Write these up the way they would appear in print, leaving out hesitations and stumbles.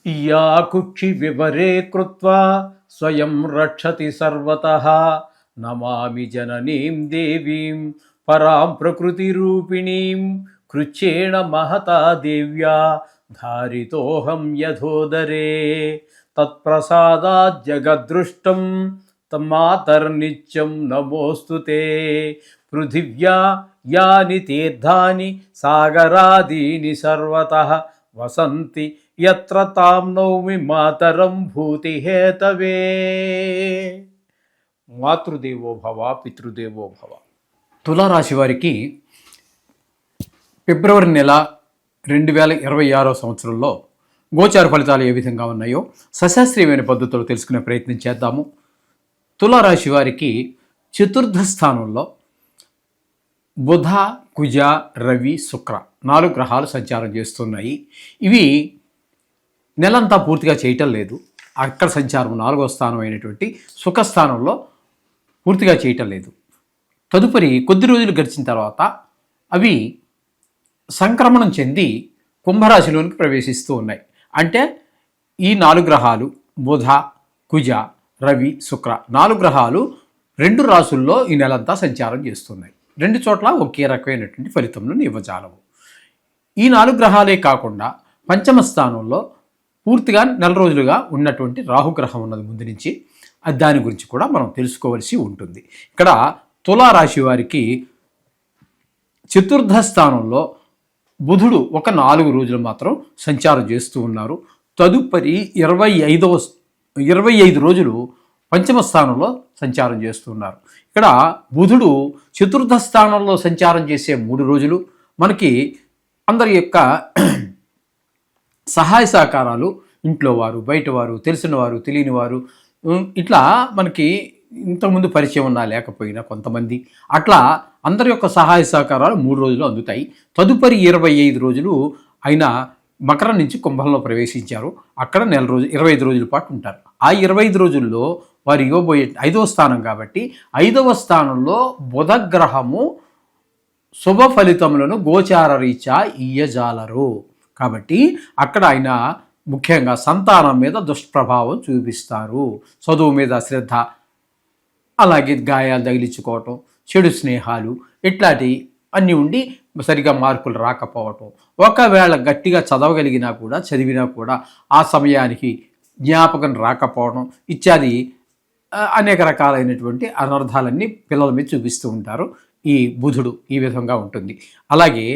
या कुक्षि विवरे कृत्वा स्वयं रक्षति सर्वतः नमामि जननीं देवीं परां प्रकृतिरूपिणीं कृच्छ्रेण महता देव्या धारितोऽहं यथोदरे तत्प्रसादात् जगद्दृष्टं तन्मातर्नित्यं नमोऽस्तु ते पृथिव्या यानि तीर्थानि सागरादीनि सर्वतः वसन्ति यत्र तां नौमि मातरं भूतिहेतवे మాతృదేవో భవ పితృదేవో భవ. తులారాశి వారికి ఫిబ్రవరి నెల 2026 సంవత్సరంలో గోచార ఫలితాలు ఏ విధంగా ఉన్నాయో సశాస్త్రీయమైన పద్ధతిలో తెలుసుకునే ప్రయత్నం చేద్దాము. తులారాశి వారికి చతుర్థ స్థానంలో బుధ, కుజ, రవి, శుక్ర 4 గ్రహాలు సంచారం చేస్తున్నాయి. ఇవి నెలంతా పూర్తిగా చేయటం లేదు. అక్కడ సంచారం 4వ స్థానం అయినటువంటి సుఖస్థానంలో పూర్తిగా చేయటం లేదు. తదుపరి కొద్ది రోజులు గడిచిన తర్వాత అవి సంక్రమణం చెంది కుంభరాశిలోనికి ప్రవేశిస్తూ ఉన్నాయి. అంటే ఈ 4 గ్రహాలు బుధ, కుజ, రవి, శుక్ర 4 గ్రహాలు 2 రాశుల్లో ఈ నెలంతా సంచారం చేస్తున్నాయి. 2 చోట్ల ఒకే రకమైనటువంటి ఫలితములను ఇవ్వజాలవు. ఈ 4 గ్రహాలే కాకుండా పంచమ స్థానంలో పూర్తిగా నెల రోజులుగా ఉన్నటువంటి రాహుగ్రహం ఉన్నది ముందు నుంచి. దాని గురించి కూడా మనం తెలుసుకోవలసి ఉంటుంది. ఇక్కడ తులారాశి వారికి చతుర్థ స్థానంలో బుధుడు ఒక 4 రోజులు మాత్రం సంచారం చేస్తూ ఉన్నారు. తదుపరి 25 రోజులు పంచమ స్థానంలో సంచారం చేస్తున్నారు. ఇక్కడ బుధుడు చతుర్థ స్థానంలో సంచారం చేసే 3 రోజులు మనకి అందరి యొక్క సహాయ సహకారాలు, ఇంట్లో వారు, బయట వారు, తెలిసిన వారు, తెలియని వారు, ఇట్లా మనకి ఇంతకుముందు పరిచయం ఉన్నా లేకపోయినా కొంతమంది అట్లా అందరి యొక్క సహాయ సహకారాలు 3 రోజులు అందుతాయి. తదుపరి 25 రోజులు ఆయన మకరం నుంచి కుంభంలో ప్రవేశించారు. అక్కడ 25 రోజుల పాటు ఉంటారు. ఆ 25 రోజుల్లో వారు ఇవ్వబోయే 5వ స్థానం కాబట్టి 5వ స్థానంలో బుధగ్రహము శుభ ఫలితములను గోచార రీత్యా ఇయ్యజాలరు. కాబట్టి అక్కడ ఆయన ముఖ్యంగా సంతానం మీద దుష్ప్రభావం చూపిస్తారు. చదువు మీద శ్రద్ధ, అలాగే గాయాలు తగిలించుకోవటం, చెడు స్నేహాలు ఇట్లాంటి అన్నీ ఉండి సరిగా మార్కులు రాకపోవటం, ఒకవేళ గట్టిగా చదవగలిగినా కూడా చదివినా కూడా ఆ సమయానికి జ్ఞాపకం రాకపోవడం ఇత్యాది అనేక రకాలైనటువంటి అనర్థాలన్నీ పిల్లల మీద చూపిస్తూ ఉంటారు. ఈ బుధుడు ఈ విధంగా ఉంటుంది. అలాగే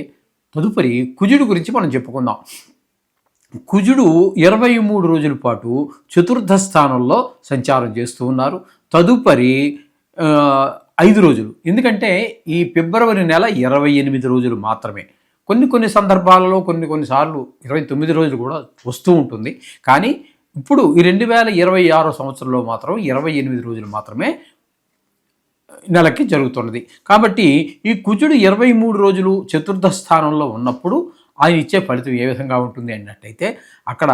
తదుపరి కుజుడు గురించి మనం చెప్పుకుందాం. కుజుడు 23 రోజుల పాటు చతుర్థ స్థానంలో సంచారం చేస్తూ ఉన్నారు. తదుపరి 5 రోజులు, ఎందుకంటే ఈ ఫిబ్రవరి నెల 28 రోజులు మాత్రమే. కొన్ని సందర్భాలలో కొన్నిసార్లు 29 రోజులు కూడా వస్తూ ఉంటుంది. కానీ ఇప్పుడు ఈ 2026 సంవత్సరంలో మాత్రం 28 రోజులు మాత్రమే నెలకి జరుగుతున్నది. కాబట్టి ఈ కుజుడు 23 రోజులు చతుర్థ స్థానంలో ఉన్నప్పుడు ఆయన ఇచ్చే ఫలితం ఏ విధంగా ఉంటుంది అన్నట్టయితే అక్కడ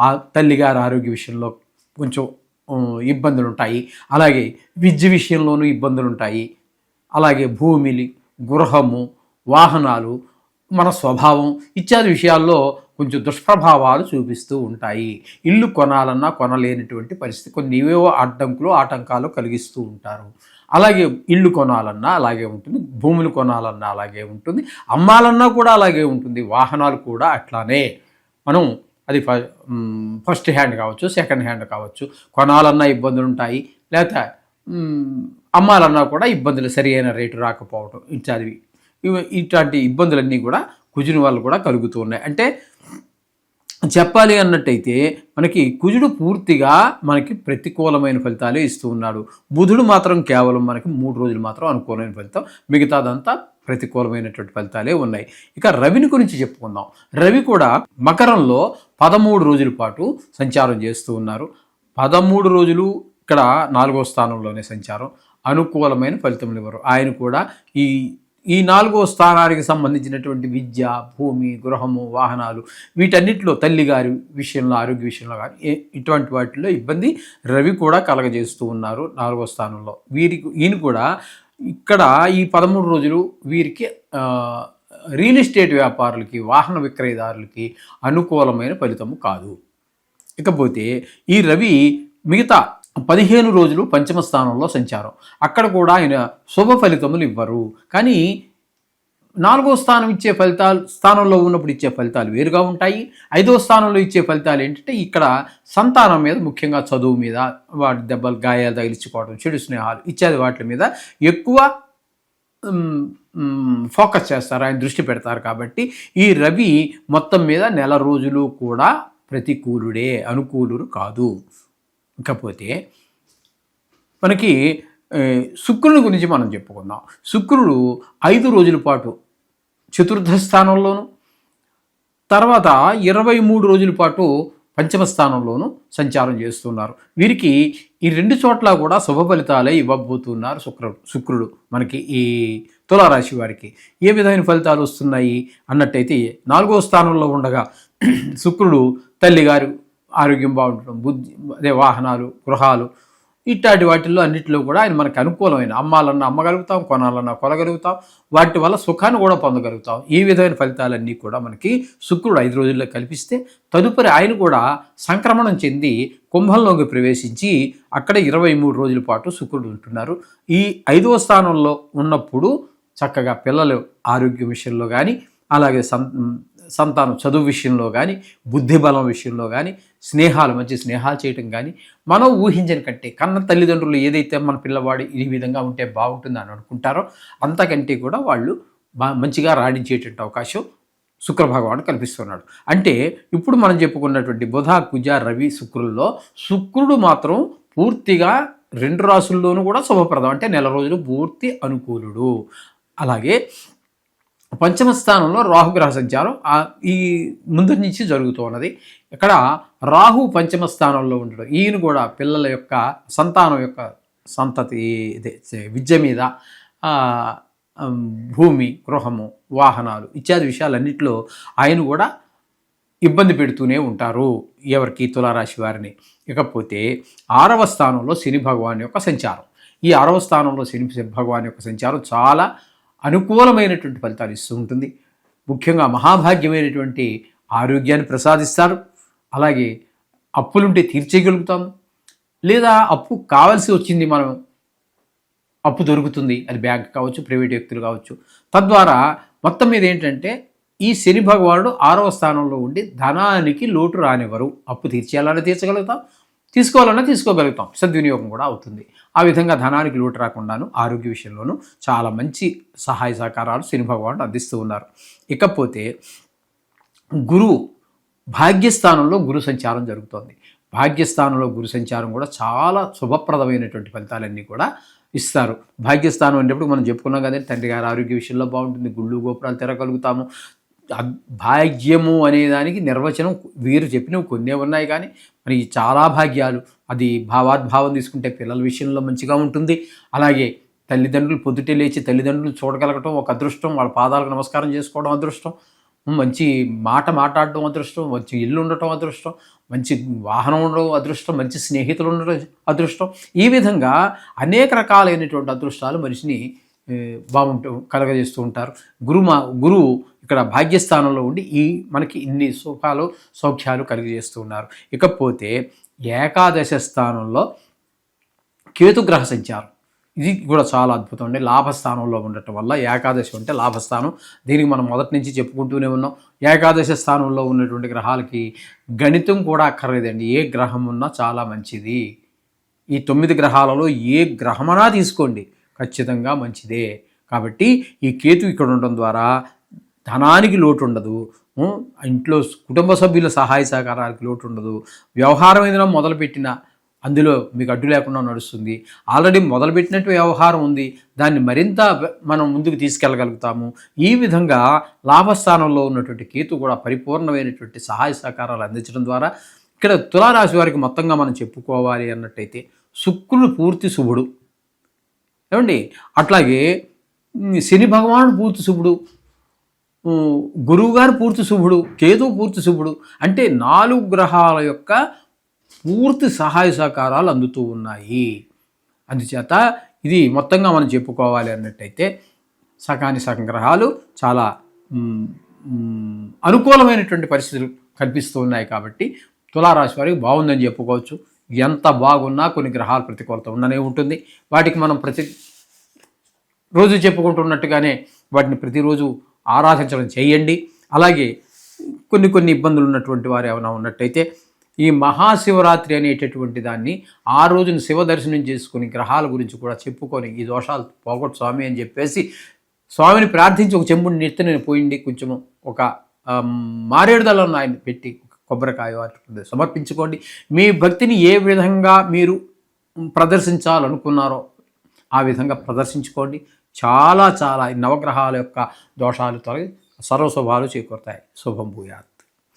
ఆ తల్లిగారి ఆరోగ్య విషయంలో కొంచెం ఇబ్బందులు ఉంటాయి. అలాగే విద్య విషయంలోనూ ఇబ్బందులు ఉంటాయి. అలాగే భూమిని, గృహము, వాహనాలు, మన స్వభావం ఇత్యాది విషయాల్లో కొంచెం దుష్ప్రభావాలు చూపిస్తూ ఉంటాయి. ఇల్లు కొనాలన్నా కొనలేనటువంటి పరిస్థితి, కొన్ని ఏవేవో ఆటంకాలు కలిగిస్తూ ఉంటారు. అలాగే ఇల్లు కొనాలన్నా అలాగే ఉంటుంది, భూములు కొనాలన్నా అలాగే ఉంటుంది, అమ్మాలన్నా కూడా అలాగే ఉంటుంది, వాహనాలు కూడా అట్లానే. మనం అది ఫస్ట్ హ్యాండ్ కావచ్చు, సెకండ్ హ్యాండ్ కావచ్చు, కొనాలన్నా ఇబ్బందులు ఉంటాయి, లేకపోతే అమ్మాలన్నా కూడా ఇబ్బందులు, సరి అయిన రేటు రాకపోవడం ఇత్యాదివి. ఇట్లాంటి ఇబ్బందులన్నీ కూడా కుజుని వల్ల కూడా కలుగుతూ ఉన్నాయి. అంటే చెప్పాలి అన్నట్టయితే మనకి కుజుడు పూర్తిగా మనకి ప్రతికూలమైన ఫలితాలే ఇస్తూ ఉన్నాడు. బుధుడు మాత్రం కేవలం మనకి 3 రోజులు మాత్రం అనుకూలమైన ఫలితం, మిగతాదంతా ప్రతికూలమైనటువంటి ఫలితాలే ఉన్నాయి. ఇక రవిని గురించి చెప్పుకుందాం. రవి కూడా మకరంలో 13 రోజుల పాటు సంచారం చేస్తూ ఉన్నారు. 13 రోజులు ఇక్కడ 4వ స్థానంలోనే సంచారం, అనుకూలమైన ఫలితములు ఇవ్వరు. ఆయన కూడా ఈ 4వ స్థానానికి సంబంధించినటువంటి విద్య, భూమి, గృహము, వాహనాలు వీటన్నిటిలో తల్లిగారి విషయంలో, ఆరోగ్య విషయంలో కానీ ఇటువంటి వాటిల్లో ఇబ్బంది రవి కూడా కలగజేస్తూ ఉన్నారు 4వ స్థానంలో. ఈయన కూడా ఇక్కడ ఈ 13 రోజులు వీరికి రియల్ ఎస్టేట్ వ్యాపారులకి, వాహన విక్రయదారులకి అనుకూలమైన ఫలితము కాదు. ఇకపోతే ఈ రవి మిగతా 15 రోజులు పంచమ స్థానంలో సంచారం. అక్కడ కూడా ఆయన శుభ ఫలితములు ఇవ్వరు. కానీ 4వ స్థానం ఇచ్చే స్థానంలో ఉన్నప్పుడు ఇచ్చే ఫలితాలు వేరుగా ఉంటాయి. 5వ స్థానంలో ఇచ్చే ఫలితాలు ఏంటంటే ఇక్కడ సంతానం మీద, ముఖ్యంగా చదువు మీద, వాటి దెబ్బలు, గాయాలు తగిలించుకోవడం, చెడు స్నేహాలు ఇత్యాది వాటి మీద ఎక్కువ ఫోకస్ చేస్తారు, ఆయన దృష్టి పెడతారు. కాబట్టి ఈ రవి మొత్తం మీద నెల రోజులు కూడా ప్రతికూలుడే, అనుకూలుడు కాదు. ఇకపోతే మనకి శుక్రుని గురించి మనం చెప్పుకుందాం. శుక్రుడు 5 రోజుల పాటు చతుర్థ స్థానంలోను, తర్వాత 23 రోజుల పాటు పంచమ స్థానంలోనూ సంచారం చేస్తున్నారు. వీరికి ఈ 2 చోట్ల కూడా శుభ ఫలితాలే ఇవ్వబోతున్నారు శుక్రుడు మనకి ఈ తులారాశి వారికి. ఏ విధమైన ఫలితాలు వస్తున్నాయి అన్నట్టయితే 4వ స్థానంలో ఉండగా శుక్రుడు తల్లిగారు ఆరోగ్యం బాగుండటం, అదే వాహనాలు, గృహాలు ఇట్లాంటి వాటిల్లో అన్నింటిలో కూడా ఆయన మనకు అనుకూలమైన, అమ్మాలన్నా అమ్మగలుగుతాం, కొనాలన్నా కొనగలుగుతాం, వాటి వల్ల సుఖాన్ని కూడా పొందగలుగుతాం. ఈ విధమైన ఫలితాలన్నీ కూడా మనకి శుక్రుడు 5 రోజుల్లో కల్పిస్తే, తదుపరి ఆయన కూడా సంక్రమణం చెంది కుంభంలోకి ప్రవేశించి అక్కడ 23 రోజుల పాటు శుక్రుడు ఉంటున్నారు. ఈ 5వ స్థానంలో ఉన్నప్పుడు చక్కగా పిల్లలు ఆరోగ్యం విషయంలో కానీ, అలాగే సంతానం చదువు విషయంలో కానీ, బుద్ధి బలం విషయంలో కానీ, మంచి స్నేహాలు చేయటం కానీ, మనం ఊహించని కంటే, కన్న తల్లిదండ్రులు ఏదైతే మన పిల్లవాడు ఈ విధంగా ఉంటే బాగుంటుంది అని అనుకుంటారో అంతకంటే కూడా వాళ్ళు మంచిగా రాణించేటువంటి అవకాశం శుక్రభగవానుడు కల్పిస్తున్నాడు. అంటే ఇప్పుడు మనం చెప్పుకున్నటువంటి బుధ, కుజ, రవి, శుక్రుల్లో శుక్రుడు మాత్రం పూర్తిగా 2 రాసుల్లోనూ కూడా శుభప్రదం, అంటే నెల రోజులు పూర్తి అనుకూలుడు. అలాగే పంచమ స్థానంలో రాహుగ్రహ సంచారం ఈ ముందు నుంచి జరుగుతూ ఉన్నది. ఇక్కడ రాహు పంచమ స్థానంలో ఉండడం, ఈయన కూడా పిల్లల యొక్క సంతానం యొక్క సంతతి, విద్య మీద, భూమి, గృహము, వాహనాలు ఇత్యాది విషయాలన్నింటిలో ఆయన కూడా ఇబ్బంది పెడుతూనే ఉంటారు ఎవరికి, తులారాశి వారిని. ఇకపోతే 6వ స్థానంలో శని భగవాన్ యొక్క సంచారం. ఈ 6వ స్థానంలో శని భగవాన్ యొక్క సంచారం చాలా అనుకూలమైనటువంటి ఫలితాలు ఇస్తూ ఉంటుంది. ముఖ్యంగా మహాభాగ్యమైనటువంటి ఆరోగ్యాన్ని ప్రసాదిస్తారు. అలాగే అప్పులుంటే తీర్చేయగలుగుతాము, లేదా అప్పు కావాల్సి వచ్చింది, మనం అప్పు దొరుకుతుంది, అది బ్యాంక్ కావచ్చు, ప్రైవేట్ వ్యక్తులు కావచ్చు. తద్వారా మొత్తం మీద ఏంటంటే ఈ శని భగవానుడు 6వ స్థానంలో ఉండి ధనానికి లోటు రానివ్వరు. అప్పు తీర్చేయాలన్నా తీర్చగలుగుతాం, తీసుకోవాలన్నా తీసుకోగలుగుతాం, సద్వినియోగం కూడా అవుతుంది. ఆ విధంగా ధనానికి లోటు రాకుండాను ఆరోగ్య విషయంలోనూ చాలా మంచి సహాయ సహకారాలు శని భగవానుడు అందిస్తూ ఉన్నారు. ఇకపోతే గురువు భాగ్యస్థానంలో గురు సంచారం జరుగుతోంది. భాగ్యస్థానంలో గురు సంచారం కూడా చాలా శుభప్రదమైనటువంటి ఫలితాలన్నీ కూడా ఇస్తారు. భాగ్యస్థానం అనేటప్పుడు మనం చెప్పుకున్నాం కదండి, తండ్రి గారి ఆరోగ్య విషయంలో బాగుంటుంది, గుళ్ళు గోపురాలు తిరగలుగుతాము. భాగ్యము అనేదానికి నిర్వచనం వీరు చెప్పినవి కొన్నే ఉన్నాయి, కానీ మరి చాలా భాగ్యాలు, అది భావాద్భావం తీసుకుంటే పిల్లల విషయంలో మంచిగా ఉంటుంది. అలాగే తల్లిదండ్రులు పొద్దుటే లేచి తల్లిదండ్రులు చూడగలగటం ఒక అదృష్టం, వాళ్ళ పాదాలకు నమస్కారం చేసుకోవడం అదృష్టం, మంచి మాట్లాడడం అదృష్టం, మంచి ఇల్లు ఉండటం అదృష్టం, మంచి వాహనం ఉండడం అదృష్టం, మంచి స్నేహితులు ఉండడం అదృష్టం. ఈ విధంగా అనేక రకాలైనటువంటి అదృష్టాలు మనిషిని కలగజేస్తూ ఉంటారు. గురువు ఇక్కడ భాగ్యస్థానంలో ఉండి మనకి ఇన్ని సుఖాలు సౌఖ్యాలు కలిగజేస్తూ ఉన్నారు. ఇకపోతే ఏకాదశ స్థానంలో కేతుగ్రహ సంచారం, ఇది కూడా చాలా అద్భుతం అండి. లాభస్థానంలో ఉండటం వల్ల, ఏకాదశి అంటే లాభస్థానం, దీనికి మనం మొదటి నుంచి చెప్పుకుంటూనే ఉన్నాం. ఏకాదశ స్థానంలో ఉన్నటువంటి గ్రహాలకి గణితం కూడా అక్కర్లేదండి, ఏ గ్రహం ఉన్నా చాలా మంచిది. ఈ 9 గ్రహాలలో ఏ గ్రహమనా తీసుకోండి, ఖచ్చితంగా మంచిదే. కాబట్టి ఈ కేతు ఇక్కడ ఉండడం ద్వారా ధనానికి లోటు ఉండదు, ఇంట్లో కుటుంబ సభ్యుల సహాయ సహకారానికి లోటు ఉండదు, వ్యవహారం ఏదైనా మొదలుపెట్టిన అందులో మీకు అడ్డు లేకుండా నడుస్తుంది. ఆల్రెడీ మొదలుపెట్టినట్టు వ్యవహారం ఉంది, దాన్ని మరింత మనం ముందుకు తీసుకెళ్ళగలుగుతాము. ఈ విధంగా లాభస్థానంలో ఉన్నటువంటి కేతు కూడా పరిపూర్ణమైనటువంటి సహాయ సహకారాలు అందించడం ద్వారా ఇక్కడ తులారాశి వారికి మొత్తంగా మనం చెప్పుకోవాలి అన్నట్టయితే శుక్రుడు పూర్తి శుభుడు ఏమండి, అట్లాగే శని భగవానుడు పూర్తి శుభుడు, గురువుగారు పూర్తి శుభుడు, కేతువు పూర్తి శుభుడు. అంటే 4 గ్రహాల యొక్క పూర్తి సహాయ సహకారాలు అందుతూ ఉన్నాయి. అందుచేత ఇది మొత్తంగా మనం చెప్పుకోవాలి అన్నట్టయితే సగం గ్రహాలు చాలా అనుకూలమైనటువంటి పరిస్థితులు కల్పిస్తూ ఉన్నాయి. కాబట్టి తులారాశి వారికి బాగుందని చెప్పుకోవచ్చు. ఎంత బాగున్నా కొన్ని గ్రహాల ప్రతికూలత ఉండనే ఉంటుంది. వాటికి మనం రోజు చెప్పుకుంటున్నట్టుగానే వాటిని ప్రతిరోజు ఆరాధించడం చేయండి. అలాగే కొన్ని ఇబ్బందులు ఉన్నటువంటి వారు ఏమైనా ఉన్నట్టయితే ఈ మహాశివరాత్రి అనేటటువంటి దాన్ని ఆ రోజున శివ దర్శనం చేసుకుని గ్రహాల గురించి కూడా చెప్పుకొని ఈ దోషాలు పోగొట్టు స్వామి అని చెప్పేసి స్వామిని ప్రార్థించి ఒక చెంబుని నెత్తిన పోయిండి, కొంచెము ఒక మారేడుదలను ఆయన పెట్టి కొబ్బరికాయ సమర్పించుకోండి. మీ భక్తిని ఏ విధంగా మీరు ప్రదర్శించాలనుకున్నారో ఆ విధంగా ప్రదర్శించుకోండి. చాలా ఈ నవగ్రహాల యొక్క దోషాలు తొలగి సర్వశుభాలు చేకూరుతాయి. శుభం భూయాత్.